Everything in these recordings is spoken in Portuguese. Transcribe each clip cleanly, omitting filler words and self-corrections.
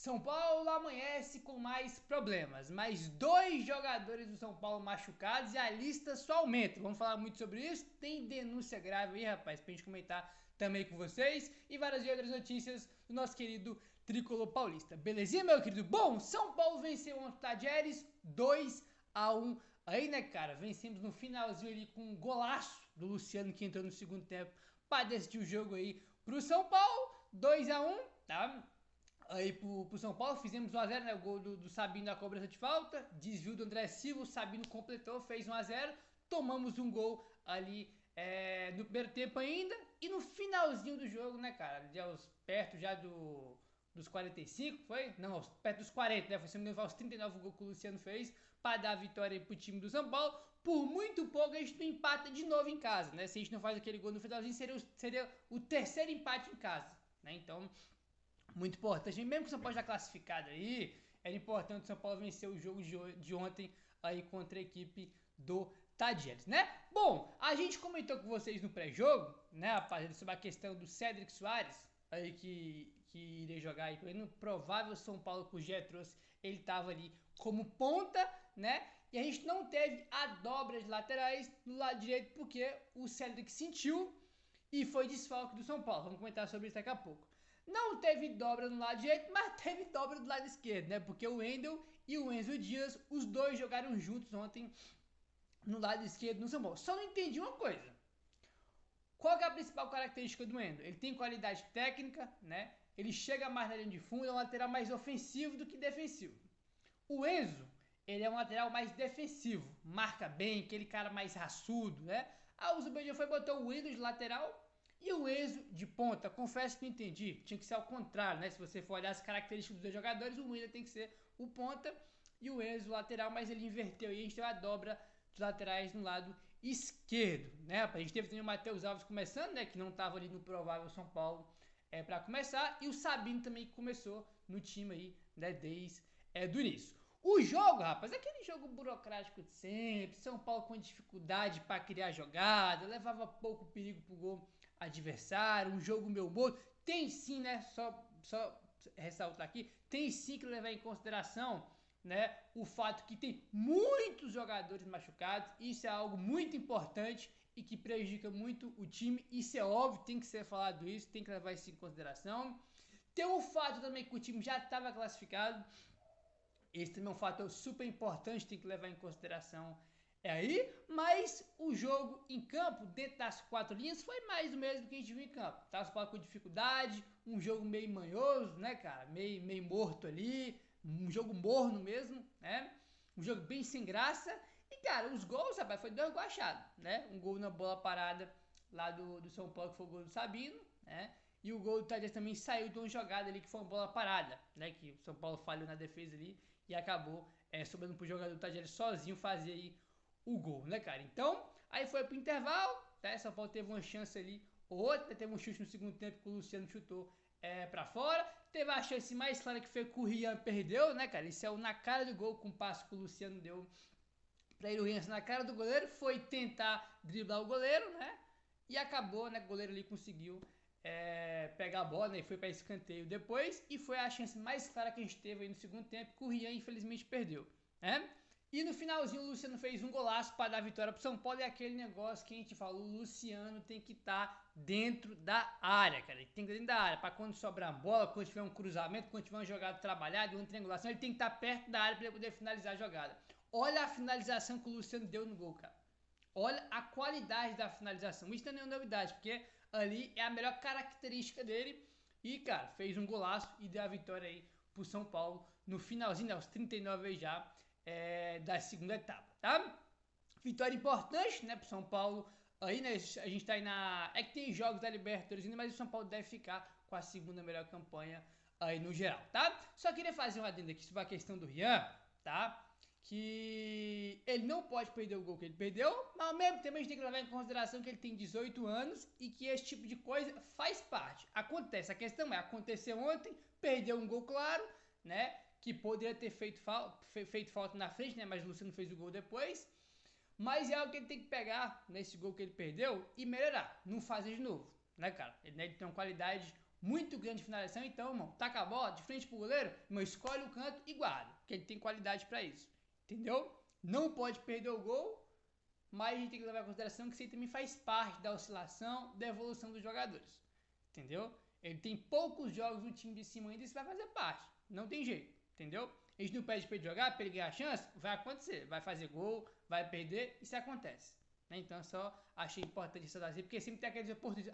São Paulo amanhece com mais problemas, mais 2 jogadores do São Paulo machucados e a lista só aumenta. Vamos falar muito sobre isso? Tem denúncia grave aí, rapaz, pra gente comentar também com vocês e várias outras notícias do nosso querido Tricolor Paulista. Belezinha, meu querido? Bom, São Paulo venceu ontem o Tadieres 2-1. Aí, né, cara, vencemos no finalzinho ali com um golaço do Luciano que entrou no segundo tempo para decidir o jogo aí pro São Paulo. 2-1, tá? Aí pro São Paulo, fizemos 1x0, né? O gol do Sabino na cobrança de falta, desvio do André Silva, o Sabino completou, fez 1x0, tomamos um gol ali no primeiro tempo ainda, e no finalzinho do jogo, né, cara, perto já dos 45, foi? Não, perto dos 40, né? Foi, se não me engano, aos 39 o gol que o Luciano fez, para dar a vitória aí pro time do São Paulo. Por muito pouco a gente não empata de novo em casa, né? Se a gente não faz aquele gol no finalzinho, seria o terceiro empate em casa, né? Então, muito importante, mesmo que o São Paulo já classificado aí, era importante o São Paulo vencer o jogo de ontem aí contra a equipe do Tadieres, né? Bom, a gente comentou com vocês no pré-jogo, né, rapaziada, sobre a questão do Cédric Soares, aí que iria jogar aí no provável São Paulo que o Gé trouxe, ele tava ali como ponta, né? E a gente não teve a dobra de laterais no lado direito porque o Cédric sentiu e foi desfalque do São Paulo. Vamos comentar sobre isso daqui a pouco. Não teve dobra no lado direito, mas teve dobra do lado esquerdo, né? Porque o Wendel e o Enzo Dias, os dois jogaram juntos ontem no lado esquerdo no São Paulo. Só não entendi uma coisa. Qual é a principal característica do Wendel? Ele tem qualidade técnica, né? Ele chega mais na linha de fundo, é um lateral mais ofensivo do que defensivo. O Enzo, ele é um lateral mais defensivo, marca bem, aquele cara mais raçudo, né? O Zubeldia foi botar o Wendel de lateral e o Enzo de ponta. Confesso que não entendi, tinha que ser ao contrário, né? Se você for olhar as características dos dois jogadores, o Wendel tem que ser o ponta e o Enzo o lateral, mas ele inverteu e a gente teve a dobra dos laterais no lado esquerdo, né? A gente teve também o Matheus Alves começando, né? Que não estava ali no provável São Paulo para começar, e o Sabino também que começou no time aí, né? Desde do início. O jogo, rapaz, aquele jogo burocrático de sempre, São Paulo com dificuldade para criar jogada, levava pouco perigo pro gol adversário, um jogo meu morto. Tem sim, né? Só ressaltar aqui, tem sim que levar em consideração, né, o fato que tem muitos jogadores machucados. Isso é algo muito importante e que prejudica muito o time. Isso é óbvio, tem que ser falado isso, tem que levar isso em consideração. Tem o fato também que o time já estava classificado. Esse também é um fator super importante, tem que levar em consideração aí, mas o jogo em campo, dentro das 4 linhas, foi mais do mesmo que a gente viu em campo. Tá São Paulo com dificuldade, um jogo meio manhoso, né, cara? Meio morto ali, um jogo morno mesmo, né? Um jogo bem sem graça. E, cara, os gols, rapaz, foi 2 gols achados, né? Um gol na bola parada lá do São Paulo, que foi o gol do Sabino, né? E o gol do Tadeu também saiu de uma jogada ali que foi uma bola parada, né? Que o São Paulo falhou na defesa ali e acabou sobrando pro jogador do Tadeu sozinho fazer aí o gol, né, cara? Então, aí foi pro intervalo, tá? São Paulo teve uma chance ali, ou outra, teve um chute no segundo tempo que o Luciano chutou pra fora. Teve a chance mais clara que foi que o Rian perdeu, né, cara? Ele saiu na cara do gol com o passo que o Luciano deu pra ele. O Rian na cara do goleiro, foi tentar driblar o goleiro, né? E acabou, né? O goleiro ali conseguiu pegar a bola, né? E foi para escanteio depois. E foi a chance mais clara que a gente teve aí no segundo tempo, que o Rian infelizmente perdeu, né? E no finalzinho o Luciano fez um golaço para dar a vitória pro São Paulo. E aquele negócio que a gente falou, o Luciano tem que estar dentro da área, cara. Ele tem que estar dentro da área, para quando sobrar a bola, quando tiver um cruzamento, quando tiver uma jogada trabalhada, uma triangulação, ele tem que estar perto da área para ele poder finalizar a jogada. Olha a finalização que o Luciano deu no gol, cara. Olha a qualidade da finalização. Isso não é nenhuma novidade, porque ali é a melhor característica dele. E, cara, fez um golaço e deu a vitória aí pro São Paulo no finalzinho, aos 39 aí já da segunda etapa, tá? Vitória importante, né, pro São Paulo. Aí, né, a gente tá aí na... É que tem jogos da Libertadores ainda, mas o São Paulo deve ficar com a segunda melhor campanha aí no geral, tá? Só queria fazer um adendo aqui sobre a questão do Rian, tá? Que ele não pode perder o gol que ele perdeu, mas ao mesmo tempo a gente tem que levar em consideração que ele tem 18 anos e que esse tipo de coisa faz parte. Acontece, a questão é, aconteceu ontem, perdeu um gol claro, né, que poderia ter feito falta na frente, né, mas o Luciano fez o gol depois. Mas é algo que ele tem que pegar nesse gol que ele perdeu e melhorar, não fazer de novo, né, cara? Ele tem uma qualidade muito grande de finalização, então, irmão, taca a bola de frente pro goleiro, irmão, escolhe o canto e guarda, porque ele tem qualidade para isso, entendeu? Não pode perder o gol, mas a gente tem que levar em consideração que isso aí também faz parte da oscilação, da evolução dos jogadores, entendeu? Ele tem poucos jogos no time de cima ainda, isso vai fazer parte, não tem jeito, entendeu? A gente não pede pra ele jogar, pra ele ganhar chance, vai acontecer, vai fazer gol, vai perder, isso acontece. Né? Então só achei importante isso trazer, porque sempre tem aqueles oportunistas,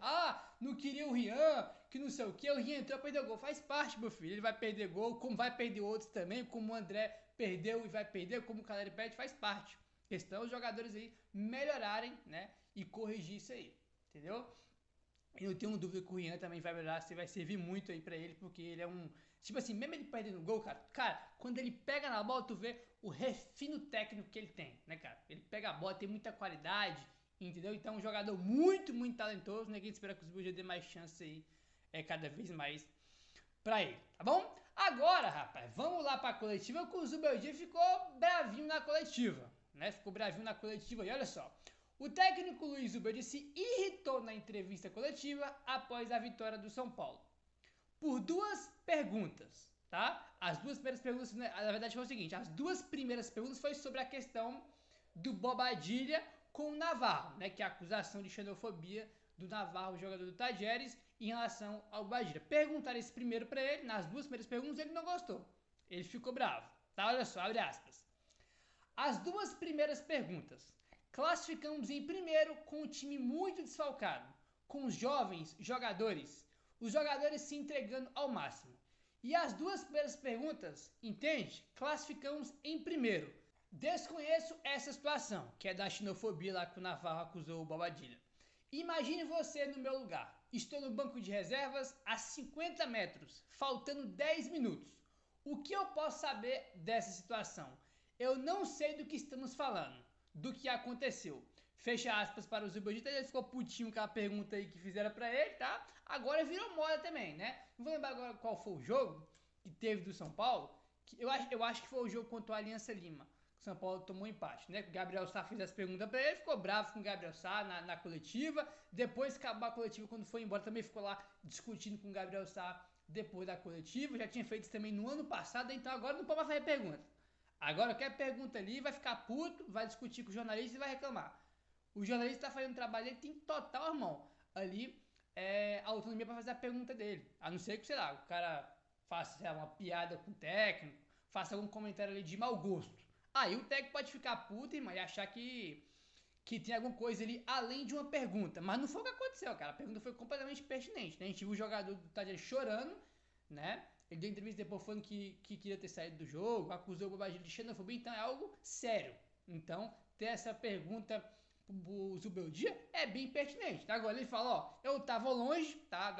não queria o Rian, que não sei o que, o Rian entrou, perdeu gol, faz parte, meu filho, ele vai perder gol, como vai perder outros também, como o André perdeu e vai perder, como o Caleri perde, faz parte. A questão é os jogadores aí melhorarem, né, e corrigir isso aí, entendeu? Eu não tenho dúvida que o Rian também vai melhorar, vai servir muito aí pra ele, porque ele é um, tipo assim, mesmo ele perdendo gol, cara, quando ele pega na bola, tu vê o refino técnico que ele tem, né, cara? Ele pega a bola, tem muita qualidade, entendeu? Então é um jogador muito, muito talentoso, né? Que a gente espera que os Bulls dê mais chance aí, cada vez mais pra ele, tá bom? Agora, rapaz, vamos lá pra coletiva, que o Zubeldia ficou bravinho na coletiva, né? Ficou bravinho na coletiva e olha só. O técnico Luiz Zubeldia se irritou na entrevista coletiva após a vitória do São Paulo. Por duas perguntas, tá? As duas primeiras perguntas, na verdade foi o seguinte, as duas primeiras perguntas foi sobre a questão do Bobadilha com o Navarro, né? Que é a acusação de xenofobia do Navarro, jogador do Tajeres, em relação ao Bobadilha. Perguntaram isso primeiro pra ele, nas duas primeiras perguntas ele não gostou. Ele ficou bravo, tá? Olha só, abre aspas. As duas primeiras perguntas. Classificamos em primeiro com um time muito desfalcado, com os jovens jogadores, os jogadores se entregando ao máximo. E as duas primeiras perguntas, entende? Classificamos em primeiro. Desconheço essa situação, que é da xenofobia lá que o Navarro acusou o Bobadilha. Imagine você no meu lugar. Estou no banco de reservas a 50 metros, faltando 10 minutos. O que eu posso saber dessa situação? Eu não sei do que estamos falando, do que aconteceu. Fecha aspas para o Zubeldia, ele ficou putinho com a pergunta aí que fizeram pra ele, tá? Agora virou moda também, né? Não vou lembrar agora qual foi o jogo que teve do São Paulo, que eu acho que foi o jogo contra o Aliança Lima. O São Paulo tomou um empate, né? O Gabriel Sá fez as perguntas pra ele, ficou bravo com o Gabriel Sá na coletiva. Depois que acabou a coletiva, quando foi embora, também ficou lá discutindo com o Gabriel Sá depois da coletiva. Já tinha feito isso também no ano passado, então agora não pode mais fazer pergunta. Agora qualquer pergunta ali, vai ficar puto, vai discutir com o jornalista e vai reclamar. O jornalista tá fazendo o trabalho, ele tem total, irmão, ali, autonomia para fazer a pergunta dele. A não ser que, sei lá, o cara faça, sei lá, uma piada com o técnico, faça algum comentário ali de mau gosto. Aí o técnico pode ficar puto, irmão, e achar que tem alguma coisa ali além de uma pergunta. Mas não foi o que aconteceu, cara. A pergunta foi completamente pertinente, né? A gente viu o jogador do Tadeu chorando, né? Ele deu entrevista depois falando que queria ter saído do jogo, acusou o Bobadilha de xenofobia, então é algo sério. Então, ter essa pergunta pro Zubeldia é bem pertinente. Tá? Agora ele fala, ó, eu tava longe, tá,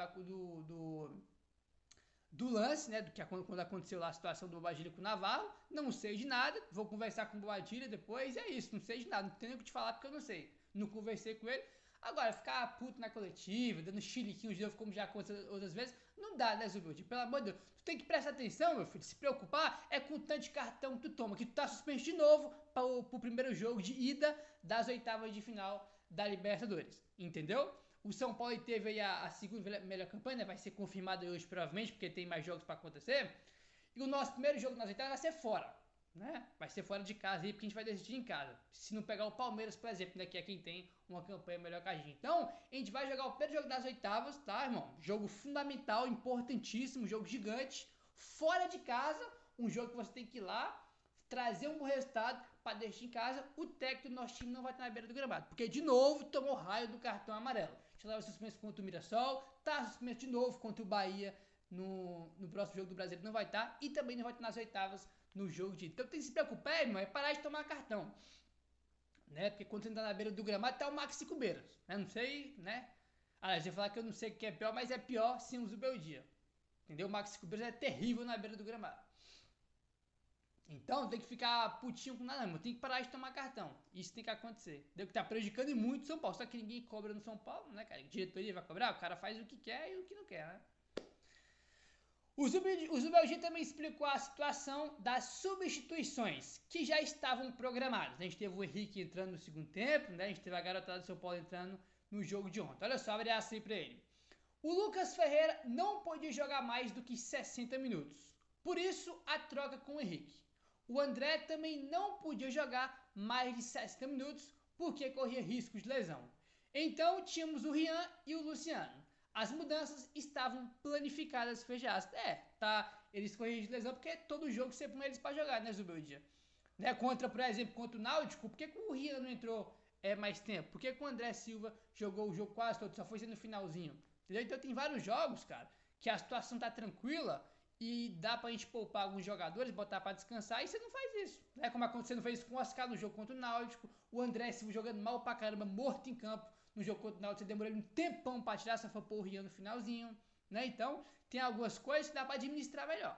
do lance, né, do que quando aconteceu lá a situação do Bobadilha com o Navarro, não sei de nada, vou conversar com o Bobadilha depois, é isso, não sei de nada, não tenho o que te falar porque eu não sei, não conversei com ele. Agora, ficar puto na coletiva, dando chiliquinhos de novo, como já aconteceu outras vezes, não dá, né, Zubeldia? Pelo amor de Deus, tu tem que prestar atenção, meu filho, se preocupar é com o tanto de cartão que tu toma, que tu tá suspenso de novo pro primeiro jogo de ida das oitavas de final da Libertadores, entendeu? O São Paulo teve aí a segunda melhor campanha, né? Vai ser confirmado hoje provavelmente, porque tem mais jogos para acontecer. E o nosso primeiro jogo nas oitavas vai ser fora, né? Vai ser fora de casa aí, porque a gente vai decidir em casa. Se não pegar o Palmeiras, por exemplo, né? Que é quem tem uma campanha melhor que a gente. Então, a gente vai jogar o primeiro jogo das oitavas, tá, irmão? Jogo fundamental, importantíssimo, jogo gigante, fora de casa, um jogo que você tem que ir lá, trazer um bom resultado para deixar em casa. O técnico do nosso time não vai estar na beira do gramado, porque de novo tomou raio do cartão amarelo. Estava suspenso contra o Mirassol, tá suspenso de novo contra o Bahia no próximo jogo do Brasil, não vai estar, e também não vai estar nas oitavas no jogo de. Então tem que se preocupar, irmão, é parar de tomar cartão, né? Porque quando você tá na beira do gramado, tá o Maxi Cubeiras, né? Não sei, né? Aliás, eu ia falar que eu não sei o que é pior, mas é pior sem o Zubeldia, entendeu? O Maxi Cubeiras é terrível na beira do gramado. Então tem que ficar putinho com nada, não. Tem que parar de tomar cartão. Isso tem que acontecer. Deu que tá prejudicando muito o São Paulo. Só que ninguém cobra no São Paulo, né, cara? A diretoria vai cobrar, o cara faz o que quer e o que não quer, né? O Zubeldia também explicou a situação das substituições que já estavam programadas. A gente teve o Henrique entrando no segundo tempo, né? A gente teve a garotada do São Paulo entrando no jogo de ontem. Olha só, abre essa aí pra ele. O Lucas Ferreira não podia jogar mais do que 60 minutos. Por isso, a troca com o Henrique. O André também não podia jogar mais de 60 minutos porque corria risco de lesão. Então, tínhamos o Rian e o Luciano. As mudanças estavam planificadas, fecha aspas. Eles corriam de lesão porque todo jogo você põe eles para jogar, né, Zubeldia? Né, por exemplo, contra o Náutico, por que o Rian não entrou mais tempo? Por que o André Silva jogou o jogo quase todo, só foi ser no finalzinho? Entendeu? Então tem vários jogos, cara, que a situação tá tranquila e dá pra gente poupar alguns jogadores, botar pra descansar, e você não faz isso. Né? Como aconteceu, não fez com o Oscar no jogo contra o Náutico, o André Silva jogando mal pra caramba, morto em campo no jogo contra o Náutico, você demorou um tempão pra tirar, só foi pôr o Rian no finalzinho. Né? Então, tem algumas coisas que dá pra administrar melhor.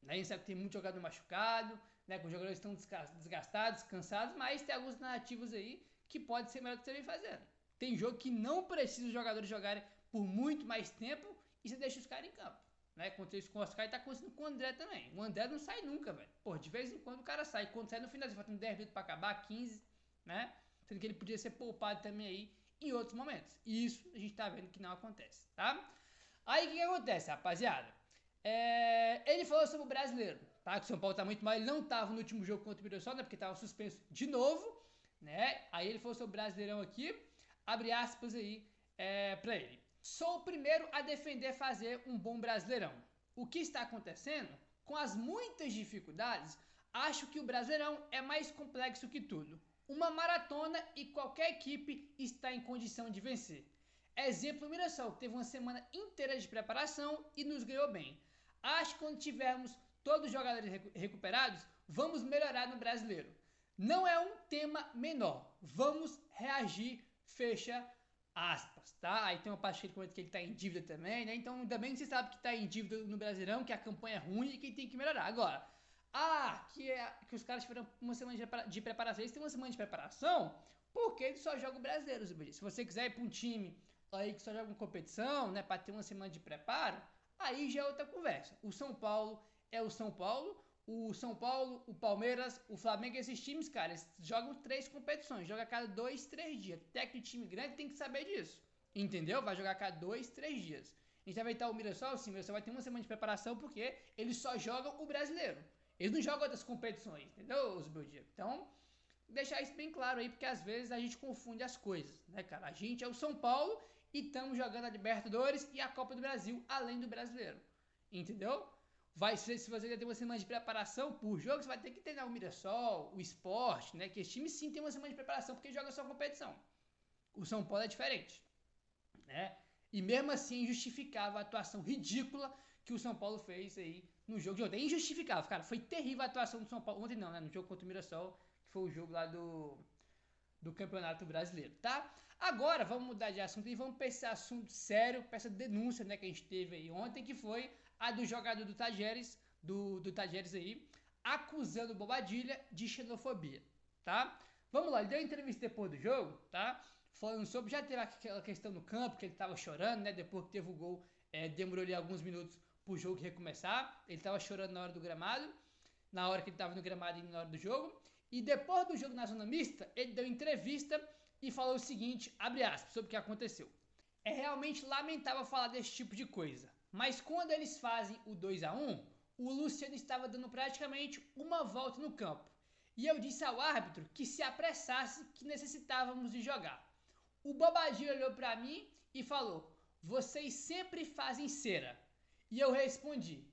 Né? A gente sabe que tem muito jogador machucado, né? Que os jogadores estão desgastados, cansados, mas tem algumas narrativas aí que pode ser melhor do que você vem fazendo. Tem jogo que não precisa os jogadores jogarem por muito mais tempo e você deixa os caras em campo. Né? Aconteceu isso com o Oscar e tá acontecendo com o André também. O André não sai nunca, velho. Pô, de vez em quando o cara sai. Quando sai no finalzinho, faltando 10 minutos pra acabar, 15, né? Sendo que ele podia ser poupado também aí em outros momentos. E isso a gente tá vendo que não acontece, tá? Aí o que acontece, rapaziada? Ele falou sobre o brasileiro, tá? Que o São Paulo tá muito mal. Ele não tava no último jogo contra o Mirassol, né? Porque tava suspenso de novo, né? Aí ele falou sobre o Brasileirão aqui. Abre aspas aí pra ele. Sou o primeiro a defender fazer um bom Brasileirão. O que está acontecendo? Com as muitas dificuldades, acho que o Brasileirão é mais complexo que tudo. Uma maratona e qualquer equipe está em condição de vencer. Exemplo, o Mirassol, que teve uma semana inteira de preparação e nos ganhou bem. Acho que quando tivermos todos os jogadores recuperados, vamos melhorar no brasileiro. Não é um tema menor. Vamos reagir, fecha aspas, tá? Aí tem uma parte que ele comenta que ele tá em dívida também, né? Então ainda bem que você sabe que tá em dívida no Brasileirão, que a campanha é ruim e que tem que melhorar. Agora, que os caras tiveram uma semana de preparação. Eles têm uma semana de preparação porque eles só jogam o brasileiro, se você quiser ir pra um time aí que só joga em competição, né, para ter uma semana de preparo, aí já é outra conversa. O São Paulo é o São Paulo, o Palmeiras, o Flamengo, esses times, cara, eles jogam 3 competições, joga a cada 2, 3 dias. Técnico de time grande tem que saber disso, entendeu? Vai jogar a cada 2, 3 dias. A gente vai estar o Mirassol, sim, o Mirassol vai ter uma semana de preparação porque eles só jogam o brasileiro. Eles não jogam outras competições, entendeu, Osbeldia? Então, deixar isso bem claro aí, porque às vezes a gente confunde as coisas, né, cara? A gente é o São Paulo e estamos jogando a Libertadores e a Copa do Brasil, além do brasileiro. Entendeu? Se você já tem uma semana de preparação por jogo, você vai ter que treinar o Mirassol, o Sport, né? Que esse time sim tem uma semana de preparação porque joga só competição. O São Paulo é diferente, né? E mesmo assim justificava a atuação ridícula que o São Paulo fez aí no jogo de ontem. É injustificável, cara. Foi terrível a atuação do São Paulo. Ontem não, né? No jogo contra o Mirassol, que foi o jogo lá do Campeonato Brasileiro, tá? Agora vamos mudar de assunto e vamos para esse assunto sério, para essa denúncia, né, que a gente teve aí ontem, que foi a do jogador do Tajeres, do Tajeres aí, acusando o Bobadilha de xenofobia, tá? Vamos lá, ele deu uma entrevista depois do jogo, tá? Falando sobre, já teve aquela questão no campo, que ele tava chorando, né, depois que teve o gol, demorou ali alguns minutos pro jogo recomeçar, ele tava chorando na hora do gramado, na hora que ele tava no gramado e na hora do jogo, e depois do jogo na zona mista, ele deu entrevista e falou o seguinte, abre aspas, sobre o que aconteceu. É realmente lamentável falar desse tipo de coisa, mas quando eles fazem o 2-1, o Luciano estava dando praticamente uma volta no campo. E eu disse ao árbitro que se apressasse, que necessitávamos de jogar. O Bobadilha olhou para mim e falou, vocês sempre fazem cera. E eu respondi,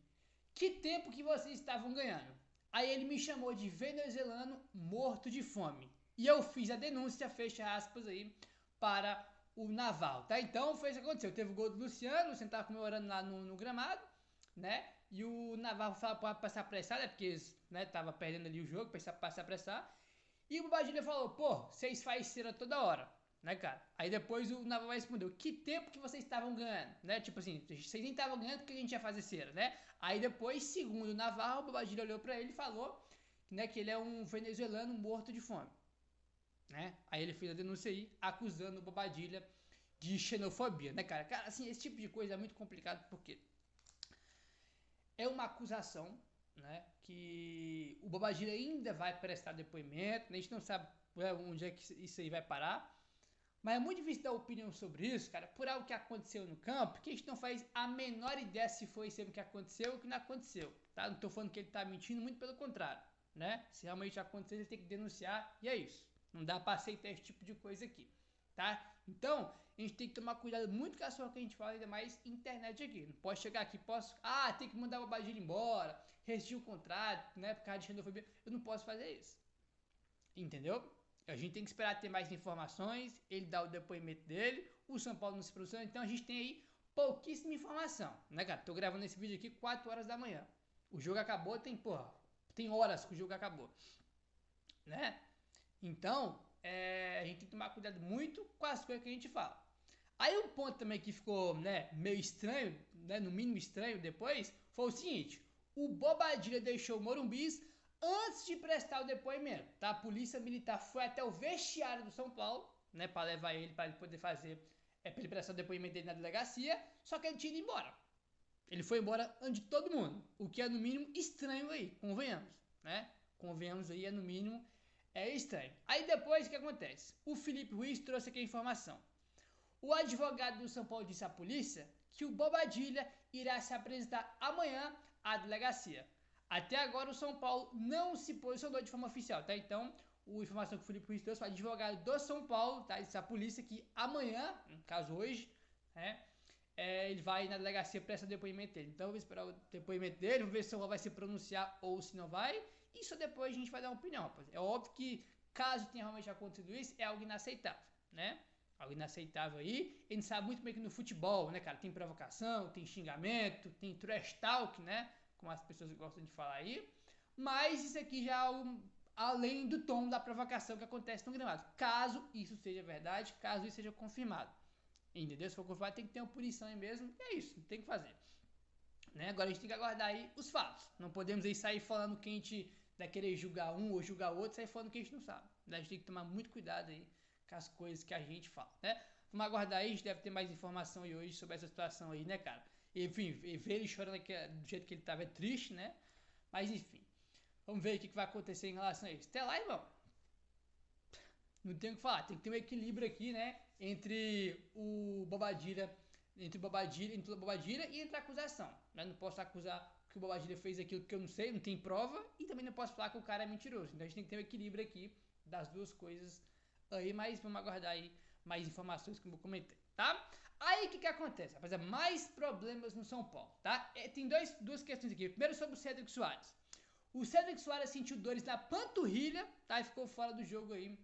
que tempo que vocês estavam ganhando? Aí ele me chamou de venezuelano morto de fome. E eu fiz a denúncia, fecha aspas aí, para o Naval, tá? Então foi isso que aconteceu. Teve o gol do Luciano, o Luciano tava comemorando lá no gramado, né? E o Naval falou pra se apressar, né? Porque eles, né, tava perdendo ali o jogo, pra se apressar. E o Bobadilha falou, pô, vocês fazem cera toda hora, né, cara? Aí depois o Naval respondeu, que tempo que vocês estavam ganhando, né? Tipo assim, vocês nem estavam ganhando porque a gente ia fazer cera, né? Aí depois, segundo o Naval, o Bobadilha olhou pra ele e falou, né, que ele é um venezuelano morto de fome. Né? Aí ele fez a denúncia aí, acusando o Bobadilha de xenofobia, né, cara? Cara, assim, esse tipo de coisa é muito complicado porque é uma acusação, né, que o Bobadilha ainda vai prestar depoimento, né? A gente não sabe onde é que isso aí vai parar, Mas é muito difícil dar opinião sobre isso, cara, por algo que aconteceu no campo, porque a gente não faz a menor ideia se foi sempre o que aconteceu ou o que não aconteceu, tá? Não tô falando que ele tá mentindo, muito pelo contrário, né? Se realmente aconteceu, ele tem que denunciar e é isso. Não dá pra aceitar esse tipo de coisa aqui, tá? Então, a gente tem que tomar cuidado muito com as coisas que a gente fala, ainda mais internet aqui. Não pode chegar aqui, tem que mandar o Badilha embora, rescindir o contrato, né, por causa de xenofobia. Eu não posso fazer isso, entendeu? A gente tem que esperar ter mais informações, ele dá o depoimento dele, o São Paulo não se posiciona, então a gente tem aí pouquíssima informação, né, cara? Tô gravando esse vídeo aqui 4 horas da manhã. O jogo acabou, tem horas que o jogo acabou, né? Então, a gente tem que tomar cuidado muito com as coisas que a gente fala. Aí um ponto também que ficou, né, meio estranho, né, no mínimo estranho depois, foi o seguinte: o Bobadilha deixou o Morumbis antes de prestar o depoimento, tá? A polícia militar foi até o vestiário do São Paulo, né, para levar ele, para ele poder fazer, para ele prestar o depoimento dele na delegacia, só que ele tinha ido embora. Ele foi embora antes de todo mundo, o que é no mínimo estranho aí, convenhamos, né? Convenhamos aí, é no mínimo estranho. Aí depois o que acontece? O Felipe Ruiz trouxe aqui a informação. O advogado do São Paulo disse à polícia que o Bobadilha irá se apresentar amanhã à delegacia. Até agora o São Paulo não se posicionou de forma oficial, tá? Então, a informação que o Felipe Ruiz trouxe, o advogado do São Paulo, tá? Disse à polícia que amanhã, no caso hoje, né? Ele vai na delegacia prestar o depoimento dele. Então, vamos esperar o depoimento dele, vamos ver se o vai se pronunciar ou se não vai. E só depois a gente vai dar uma opinião, rapaz. É óbvio que, caso tenha realmente acontecido isso, é algo inaceitável, né? Algo inaceitável aí. A gente sabe muito bem que no futebol, né, cara, tem provocação, tem xingamento, tem trash talk, né? Como as pessoas gostam de falar aí. Mas isso aqui já é além do tom da provocação que acontece no gramado. Caso isso seja verdade, caso isso seja confirmado. Entendeu? Se for confirmado, tem que ter uma punição aí mesmo. E é isso, não tem que fazer. Né? Agora a gente tem que aguardar aí os fatos. Não podemos aí sair falando que a gente vai querer julgar um ou julgar outro, sair falando que a gente não sabe. A gente tem que tomar muito cuidado aí com as coisas que a gente fala, né? Vamos aguardar aí, a gente deve ter mais informação aí hoje sobre essa situação aí, né, cara? Enfim, ver ele chorando aqui, do jeito que ele tava é triste, né? Mas enfim, vamos ver o que vai acontecer em relação a isso. Até lá, irmão. Não tem o que falar, tem que ter um equilíbrio aqui, né? Entre o Bobadilha, entre o Bobadilha e entre a acusação. Né? Não posso acusar que o Bobadilha fez aquilo que eu não sei, não tem prova, e também não posso falar que o cara é mentiroso. Então a gente tem que ter um equilíbrio aqui das duas coisas aí, mas vamos aguardar aí mais informações como eu comentei, tá? Aí o que acontece? Rapaziada, mais problemas no São Paulo, tá? Tem duas questões aqui. Primeiro sobre o Cédric Soares. O Cédric Soares sentiu dores na panturrilha, tá? E ficou fora do jogo aí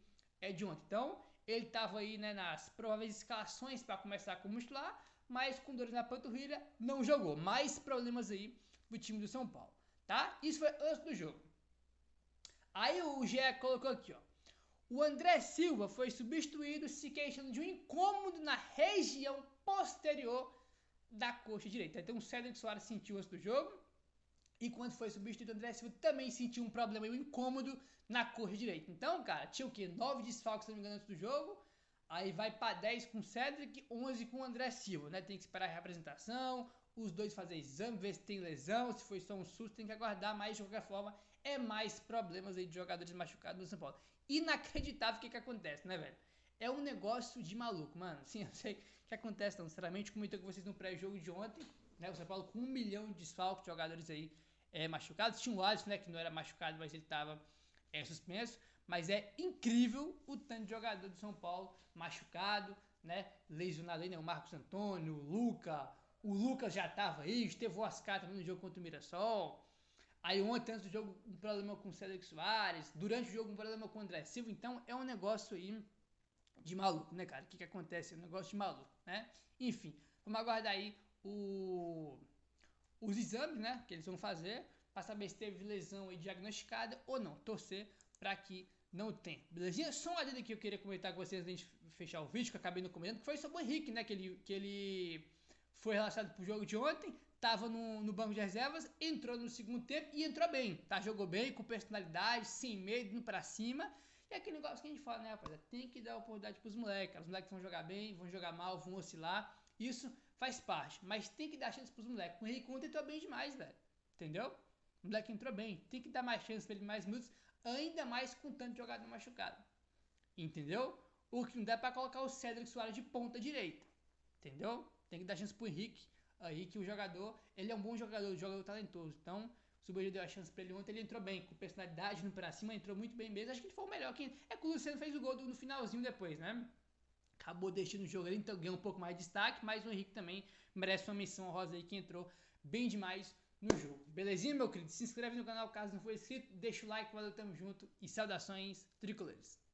de ontem. Então, ele estava aí, né, nas prováveis escalações para começar como titular, mas com dores na panturrilha não jogou. Mais problemas aí pro time do São Paulo, tá? Isso foi antes do jogo. Aí o GE colocou aqui, ó. O André Silva foi substituído se queixando de um incômodo na região posterior da coxa direita. Então o Cédric Soares sentiu antes do jogo. E quando foi substituído, o André Silva também sentiu um problema, um incômodo na coxa direita. Então, cara, tinha o quê? 9 desfalques, se não me engano, antes do jogo. Aí vai para 10 com o Cédric, 11 com o André Silva, né? Tem que esperar a representação, os dois fazer exame, ver se tem lesão, se foi só um susto, tem que aguardar, mas de qualquer forma é mais problemas aí de jogadores machucados no São Paulo. Inacreditável o que acontece, né, velho? É um negócio de maluco, mano. Sim, eu sei o que acontece, não. Sinceramente, comentei com vocês no pré-jogo de ontem, né? O São Paulo com 1 milhão de desfalques de jogadores aí machucados. Tinha o Alisson, né, que não era machucado, mas ele estava suspenso. Mas é incrível o tanto de jogador do São Paulo machucado, né, lesionado aí, né, o Marcos Antônio, o Lucas já estava aí, esteve o Oscar também no jogo contra o Mirassol. Aí ontem, antes do jogo, um problema com o Cédric Soares, durante o jogo um problema com o André Silva, então é um negócio aí de maluco, né, cara? O que acontece? É um negócio de maluco, né? Enfim, vamos aguardar aí os exames, né, que eles vão fazer, para saber se teve lesão aí diagnosticada ou não. Torcer para que não tenha. Belezinha? Só uma dica que eu queria comentar com vocês antes de fechar o vídeo, que eu acabei não comentando, que foi sobre o Henrique, né, que ele foi relacionado pro jogo de ontem, tava no banco de reservas, entrou no segundo tempo e entrou bem, tá? Jogou bem, com personalidade, sem medo, indo pra cima. E é aquele negócio que a gente fala, né, rapaziada? Tem que dar oportunidade pros moleques. Os moleques vão jogar bem, vão jogar mal, vão oscilar. Isso faz parte, mas tem que dar chance pros moleques. O Henrique ontem entrou bem demais, velho. Entendeu? O moleque entrou bem. Tem que dar mais chance pra ele, mais minutos, ainda mais com tanto jogador machucado. Entendeu? O que não dá é pra colocar o Cedric Soares de ponta direita. Entendeu? Tem que dar chance pro Henrique. Aí que o jogador, ele é um bom jogador talentoso. Então, se o Bahia deu a chance pra ele ontem, ele entrou bem, com personalidade no pra cima, entrou muito bem mesmo. Acho que ele foi o melhor. É que o Luciano fez o gol no finalzinho depois, né? Acabou deixando o jogo ali, então ganhou um pouco mais de destaque, mas o Henrique também merece uma menção honrosa aí, que entrou bem demais no jogo. Belezinha, meu querido? Se inscreve no canal caso não for inscrito, deixa o like, valeu, tamo junto e saudações tricolores.